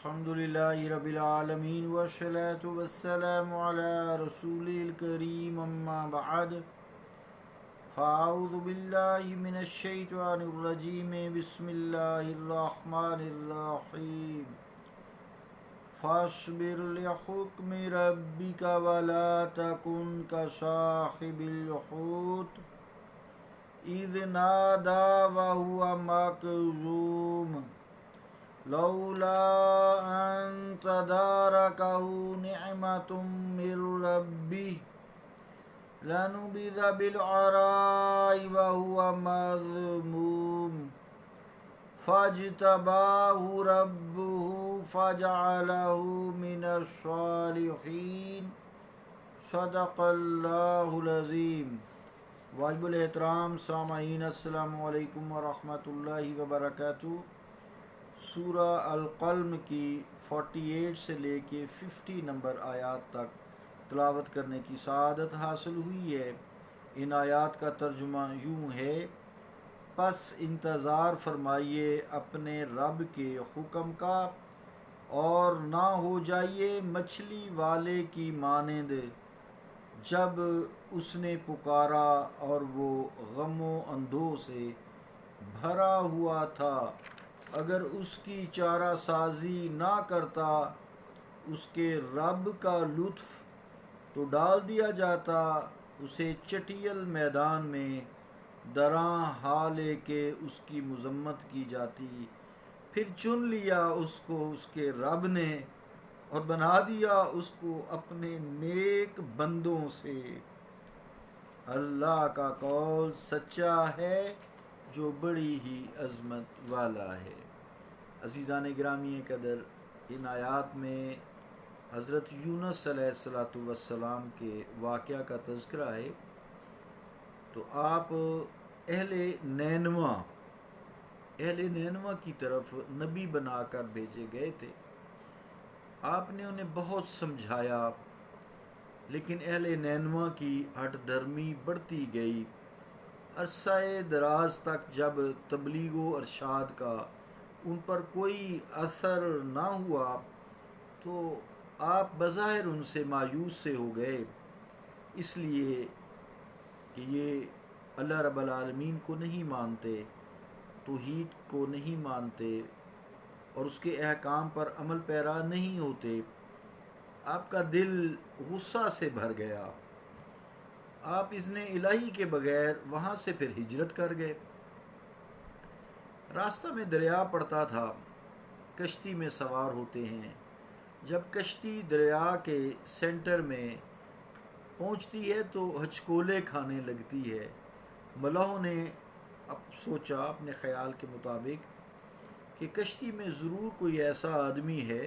الحمد لله رب العالمين والصلاة والسلام على رسول الكريم أما بعد فأعوذ بالله من الشيطان الرجيم بسم الله الرحمن الرحيم فاصبر لحكم ربك ولا تكن كصاحب الحوت إذ نادى وهو مكظوم لولا أن تداركه نعمة من ربه لنبذ بالعراء وهو مذموم فاجتباه ربه فجعله من الصالحين صدق اللہ العظیم۔ واجب الاحترام سامعین، السلام علیکم ورحمۃ اللہ وبرکاتہ۔ سورہ القلم کی 48 سے لے کے 50 نمبر آیات تک تلاوت کرنے کی سعادت حاصل ہوئی ہے۔ ان آیات کا ترجمہ یوں ہے: پس انتظار فرمائیے اپنے رب کے حکم کا اور نہ ہو جائیے مچھلی والے کی مانند جب اس نے پکارا اور وہ غم و اندوہ سے بھرا ہوا تھا۔ اگر اس کی چارہ سازی نہ کرتا اس کے رب کا لطف تو ڈال دیا جاتا اسے چٹیل میدان میں، دراں حالے کہ اس کی مذمت کی جاتی۔ پھر چن لیا اس کو اس کے رب نے اور بنا دیا اس کو اپنے نیک بندوں سے۔ اللہ کا قول سچا ہے جو بڑی ہی عظمت والا ہے۔ عزیزان گرامی قدر، ان آیات میں حضرت یونس علیہ السلام کے واقعہ کا تذکرہ ہے۔ تو آپ اہل نینوا کی طرف نبی بنا کر بھیجے گئے تھے۔ آپ نے انہیں بہت سمجھایا، لیکن اہل نینوا کی ہٹ دھرمی بڑھتی گئی۔ عرصہ دراز تک جب تبلیغ و ارشاد کا ان پر کوئی اثر نہ ہوا تو آپ بظاہر ان سے مایوس سے ہو گئے، اس لیے کہ یہ اللہ رب العالمین کو نہیں مانتے، توحید کو نہیں مانتے اور اس کے احکام پر عمل پیرا نہیں ہوتے۔ آپ کا دل غصہ سے بھر گیا۔ آپ اذن الہی کے بغیر وہاں سے پھر ہجرت کر گئے۔ راستہ میں دریا پڑتا تھا، کشتی میں سوار ہوتے ہیں۔ جب کشتی دریا کے سینٹر میں پہنچتی ہے تو ہچکولے کھانے لگتی ہے۔ ملاحوں نے اب سوچا اپنے خیال کے مطابق کہ کشتی میں ضرور کوئی ایسا آدمی ہے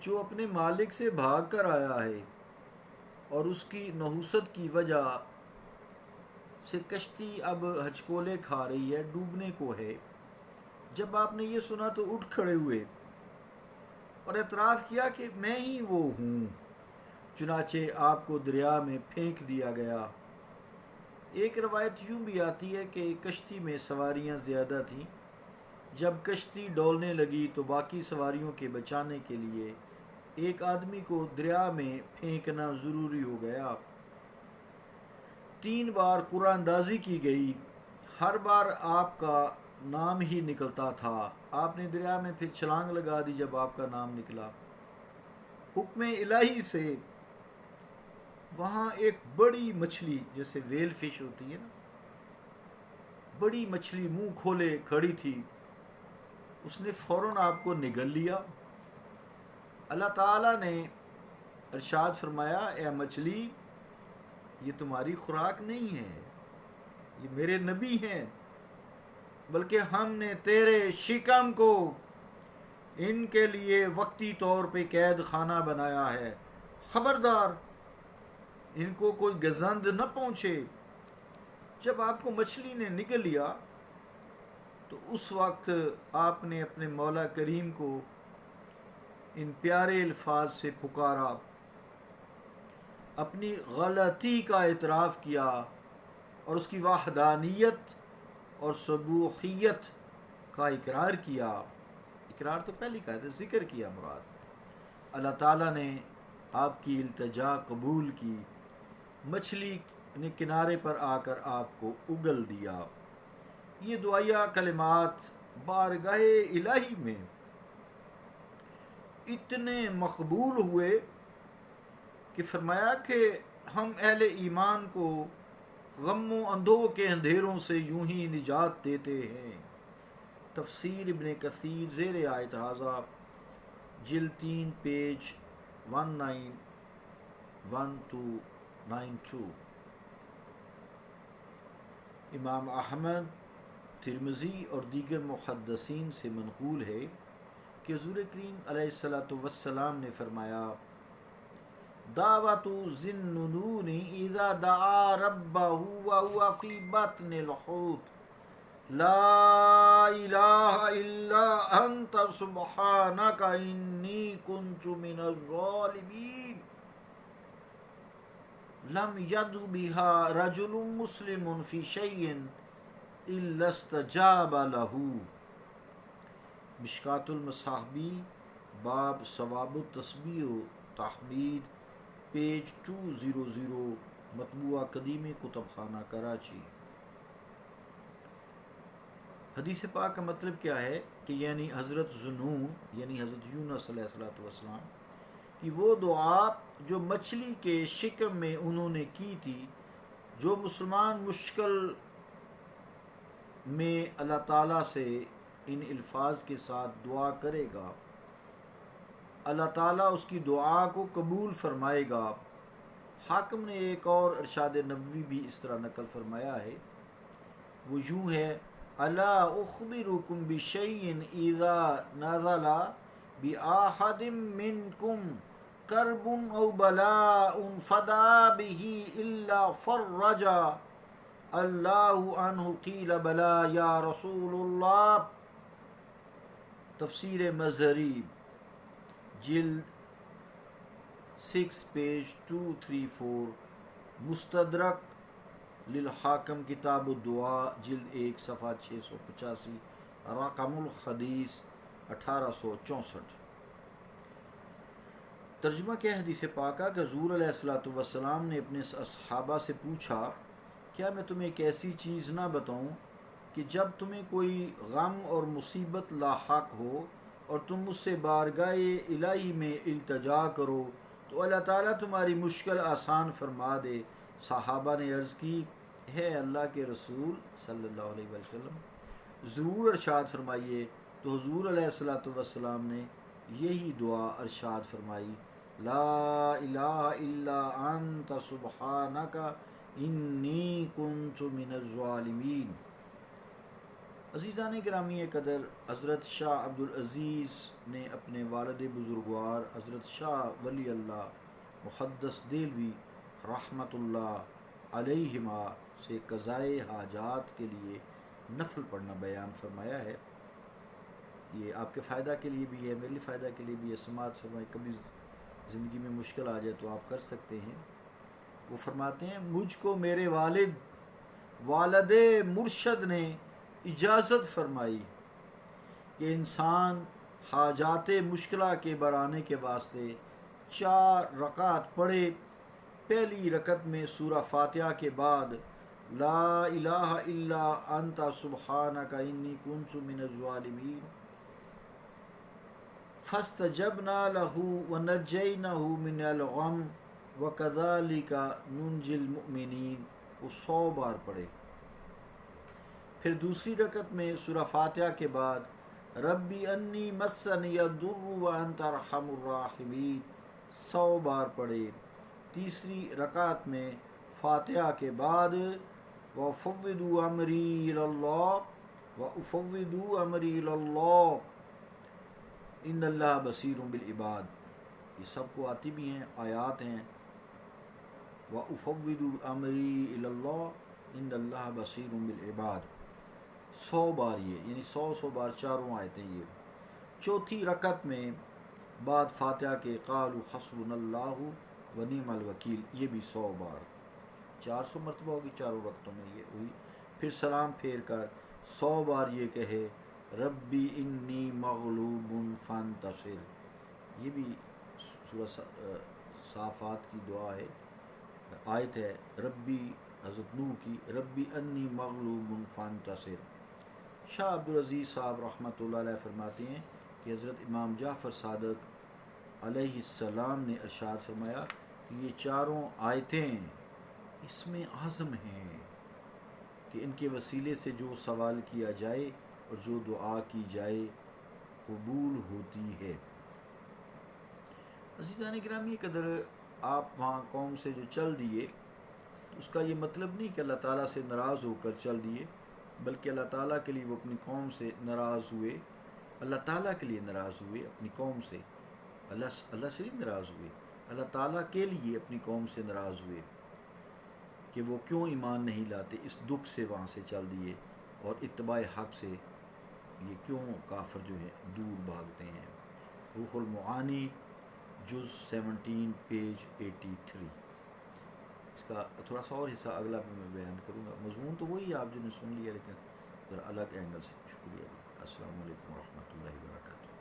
جو اپنے مالک سے بھاگ کر آیا ہے اور اس کی نحوست کی وجہ سے کشتی اب ہچکولے کھا رہی ہے، ڈوبنے کو ہے۔ جب آپ نے یہ سنا تو اٹھ کھڑے ہوئے اور اعتراف کیا کہ میں ہی وہ ہوں۔ چنانچہ آپ کو دریا میں پھینک دیا گیا۔ ایک روایت یوں بھی آتی ہے کہ کشتی میں سواریاں زیادہ تھیں۔ جب کشتی ڈولنے لگی تو باقی سواریوں کے بچانے کے لیے ایک آدمی کو دریا میں پھینکنا ضروری ہو گیا۔ 3 بار قرعہ اندازی کی گئی، ہر بار آپ کا نام ہی نکلتا تھا۔ آپ نے دریا میں پھر چھلانگ لگا دی جب آپ کا نام نکلا۔ حکم الہی سے وہاں ایک بڑی مچھلی، جیسے ویل فش ہوتی ہے نا، بڑی مچھلی منہ کھولے کھڑی تھی۔ اس نے فوراً آپ کو نگل لیا۔ اللہ تعالیٰ نے ارشاد فرمایا، اے مچھلی، یہ تمہاری خوراک نہیں ہے، یہ میرے نبی ہیں، بلکہ ہم نے تیرے شکم کو ان کے لیے وقتی طور پہ قید خانہ بنایا ہے، خبردار ان کو کوئی گزند نہ پہنچے۔ جب آپ کو مچھلی نے نگل لیا تو اس وقت آپ نے اپنے مولا کریم کو ان پیارے الفاظ سے پکارا، اپنی غلطی کا اعتراف کیا اور اس کی وحدانیت اور سبوحیت کا اقرار اقرار تو پہلی کہا تھا، ذکر کیا مراد۔ اللہ تعالیٰ نے آپ کی التجا قبول کی، مچھلی نے کنارے پر آ کر آپ کو اگل دیا۔ یہ دعائیہ کلمات بارگاہ الہی میں اتنے مقبول ہوئے کہ فرمایا کہ ہم اہل ایمان کو غم و اندوہ کے اندھیروں سے یوں ہی نجات دیتے ہیں۔ تفسیر ابن کثیر زیر آیت ھذا جلد 3 پیج 191292۔ امام احمد، ترمذی اور دیگر محدثین سے منقول ہے کہ حضور کریم علیہ الصلاۃ والسلام نے فرمایا، دعوت ذی النون اذا دعا ربہ وہو فی بطن الحوت لا الہ الا انت سبحانک انی کنت من الظالمین لم یدع بها رجل مسلم فی شیء الا استجاب لہ۔ مشکات المصابیح باب ثواب التسبیح و تحمید، پیج 200، مطبوعہ قدیم کتب خانہ کراچی۔ حدیث پاک کا مطلب کیا ہے کہ یعنی حضرت ذنون یعنی حضرت یونس علیہ السلام کی وہ دعا جو مچھلی کے شکم میں انہوں نے کی تھی، جو مسلمان مشکل میں اللہ تعالیٰ سے ان الفاظ کے ساتھ دعا کرے گا، اللہ تعالیٰ اس کی دعا کو قبول فرمائے گا۔ حاکم نے ایک اور ارشاد نبوی بھی اس طرح نقل فرمایا ہے، وہ یوں ہے، الا اخبرکم بشیء اذا نزل بأحد منکم کرب او بلاء فدعا به الا فرج اللہ عنہ قیل بلا یا رسول اللہ۔ تفسیر مظہری جلد 6 پیج 234، مستدرک للحاکم کتاب الدعاء جلد 1 صفحہ 685، رقم الحدیث 1864۔ ترجمہ کیا حدیث پاکہ کہ حضور علیہ الصلوۃ والسلام نے اپنے اصحابہ سے پوچھا، کیا میں تمہیں ایک ایسی چیز نہ بتاؤں کہ جب تمہیں کوئی غم اور مصیبت لاحق ہو اور تم مجھ سے بارگاہ الہی میں التجا کرو تو اللہ تعالیٰ تمہاری مشکل آسان فرما دے۔ صحابہ نے عرض کی، ہے اللہ کے رسول صلی اللہ علیہ وسلم ضرور ارشاد فرمائیے۔ تو حضور علیہ الصلوۃ والسلام نے یہی دعا ارشاد فرمائی، لا الہ الا انت سبحانک انی کنت من الظالمین۔ عزیزان گرامی قدر، حضرت شاہ عبدالعزیز نے اپنے والد بزرگوار حضرت شاہ ولی اللہ محدث دہلوی رحمۃ اللہ علیہما سے قضائے حاجات کے لیے نفل پڑھنا بیان فرمایا ہے۔ یہ آپ کے فائدہ کے لیے بھی ہے، میرے فائدہ کے لیے بھی ہے۔ سماعت فرمائے، کبھی زندگی میں مشکل آ جائے تو آپ کر سکتے ہیں۔ وہ فرماتے ہیں، مجھ کو میرے والد مرشد نے اجازت فرمائی کہ انسان حاجات مشکلہ کے برانے کے واسطے 4 رکعت پڑھے۔ پہلی رکعت میں سورہ فاتحہ کے بعد لا الہ الا انت سبحانک انی کنت من الظالمین، فاستجبنا له ونجیناہ من الغم وکذالک ننجی المؤمنین کو 100 بار پڑھے۔ پھر دوسری رکعت میں سورہ فاتحہ کے بعد ربی انی مسنی الضر وانت ارحم الراحمین 100 بار پڑھے۔ تیسری رکعت میں فاتحہ کے بعد وَأُفَوِّضُ أَمْرِي إِلَى اللَّهِ وَأُفَوِّضُ أَمْرِي إِلَى اللَّهِ إِنَّ اللَّهَ بَصِيرٌ بِالْعِبَادِ، یہ سب کو آتی بھی ہیں، آیات ہیں۔ وَأُفَوِّضُ أَمْرِي إِلَى اللَّهِ إِنَّ اللَّهَ بَصِيرٌ بِالْعِبَادِ، 100 بار یہ، یعنی 100 بار چاروں آیتیں یہ۔ چوتھی رکعت میں بعد فاتحہ کے قالوا حسبنا اللہ ونعم الوکیل، یہ بھی 100 بار، 400 مرتبہ ہوگی چاروں رکعتوں میں یہ ہوئی۔ پھر سلام پھیر کر 100 بار یہ کہے ربی انی مغلوب فانتصر، یہ بھی سورہ صافات کی دعا ہے، آیت ہے ربی، حضرت نوح کی، ربی انی مغلوب فانتصر۔ شاہ عبدالعزیز صاحب رحمۃ اللہ علیہ فرماتے ہیں کہ حضرت امام جعفر صادق علیہ السلام نے ارشاد فرمایا کہ یہ چاروں آیتیں اس میں عزم ہیں کہ ان کے وسیلے سے جو سوال کیا جائے اور جو دعا کی جائے قبول ہوتی ہے۔ عزیزان گرامی قدر، آپ وہاں قوم سے جو چل دیے تو اس کا یہ مطلب نہیں کہ اللہ تعالیٰ سے ناراض ہو کر چل دیے، بلکہ اللہ تعالیٰ کے لیے وہ اپنی قوم سے ناراض ہوئے، اللہ تعالیٰ کے لیے ناراض ہوئے اپنی قوم سے، اللہ سے نہیں ناراض ہوئے، اللہ تعالیٰ کے لیے اپنی قوم سے ناراض ہوئے کہ وہ کیوں ایمان نہیں لاتے، اس دکھ سے وہاں سے چل دیے، اور اتباع حق سے یہ کیوں کافر جو ہے دور بھاگتے ہیں۔ روح المعانی جز 17 پیج 83۔ اس کا تھوڑا سا اور حصہ اگلا بھی میں بیان کروں گا، مضمون تو وہی ہے آپ جنہیں سن لیا، لیکن ذرا الگ اینگل سے۔ شکریہ، السلام علیکم ورحمۃ اللہ وبرکاتہ۔